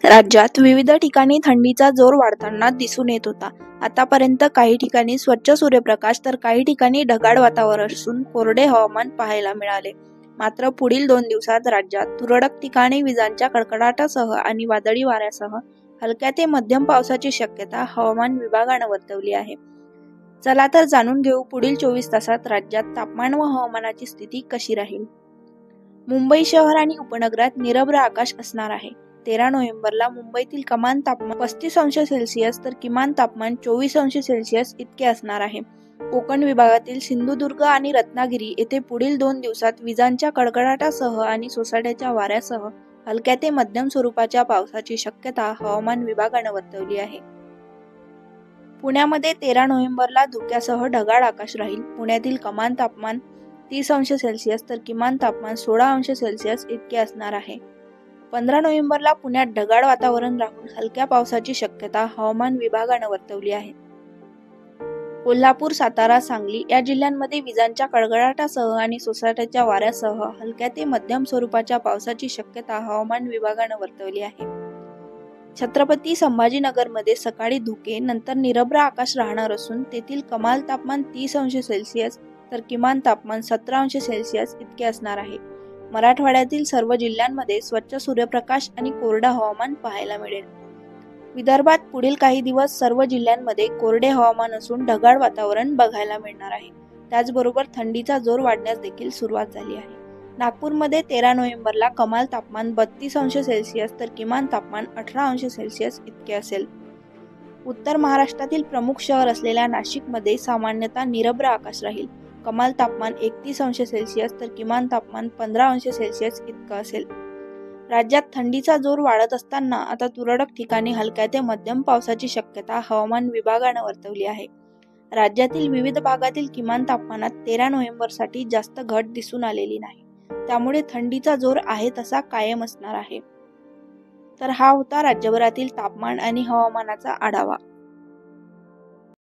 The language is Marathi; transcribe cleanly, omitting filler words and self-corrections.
राज्यात विविध ठिकाणी थंडीचा जोर वाढताना दिसून येत होता. आतापर्यंत काही ठिकाणी स्वच्छ सूर्यप्रकाश तर काही ठिकाणी ढगाळ वातावरण असून कोरडे हवामान पाहायला मिळाले. मात्र पुढील 2 दिवसात राज्यात तुरळक ठिकाणी विजांच्या कडकडाटासह आणि वादळी वाऱ्यासह हलक्या ते मध्यम पावसाची शक्यता हवामान विभागानं वर्तवली आहे. चला तर जाणून घेऊ पुढील 24 तासात राज्यात तापमान व हवामानाची स्थिती कशी राहील. मुंबई शहर आणि उपनगरात निरभ्र आकाश असणार आहे. 13 नोव्हेंबरला मुंबईतील कमाल तापमान 35°C तर किमान तापमान 24°C इतके असणार आहे. कोकण विभागातील सिंधुदुर्ग आणि रत्नागिरी येथे पुढील 2 दिवसात विजांच्या कडकडाटासह आणि सोसाट्याच्या वाऱ्यासह हलक्या ते मध्यम स्वरूपाच्या पावसाची शक्यता हवामान विभागानं वर्तवली आहे. पुण्यामध्ये 13 नोव्हेंबरला धुक्यासह ढगाळ आकाश राहील. पुण्यातील कमाल तापमान 30°C तर किमान तापमान 16°C इतके असणार आहे. 15 नोव्हेंबरला पुण्यात ढगाळ वातावरण राहून हलक्या पावसाची शक्यता हवामान विभागानं वर्तवली आहे. कोल्हापूर, सातारा, सांगली या जिल्ह्यांमध्ये विजांच्या कडकडाटासह आणि सोसाट्याच्या वाऱ्यासह हलक्या ते मध्यम स्वरूपाच्या पावसाची शक्यता हवामान विभागानं वर्तवली आहे. छत्रपती संभाजीनगरमध्ये सकाळी धुके नंतर निरभ्र आकाश राहणार असून तेथील कमाल तापमान 30°C तर किमान तापमान 17°C इतके असणार आहे. मराठवाड्यातील सर्व जिल्ह्यांमध्ये स्वच्छ सूर्यप्रकाश आणि कोरडं हवामान पाहायला मिळेल. विदर्भात पुढील काही दिवस सर्व जिल्ह्यांमध्ये कोरडे हवामान असून ढगाळ वातावरण बघायला मिळणार आहे. त्याचबरोबर थंडीचा जोर वाढण्यास देखील सुरुवात झाली आहे. नागपूरमध्ये 13 नोव्हेंबरला कमाल तापमान 32°C तर किमान तापमान 18°C इतके असेल. उत्तर महाराष्ट्रातील प्रमुख शहर असलेल्या नाशिकमध्ये सामान्यतः निरभ्र आकाश राहील. कमाल तापमान 31°C तर किमान तापमान 15°C इतकं असेल. राज्यात थंडीचा जोर वाढत असताना आता तुरळक ठिकाणी हलक्या ते मध्यम पावसाची शक्यता हवामान विभागानं वर्तवली आहे. राज्यातील विविध भागातील किमान तापमानात 13 नोव्हेंबरसाठी जास्त घट दिसून आलेली नाही. त्यामुळे थंडीचा जोर आहे तसा कायम असणार आहे. तर हा होता राज्यभरातील तापमान आणि हवामानाचा आढावा.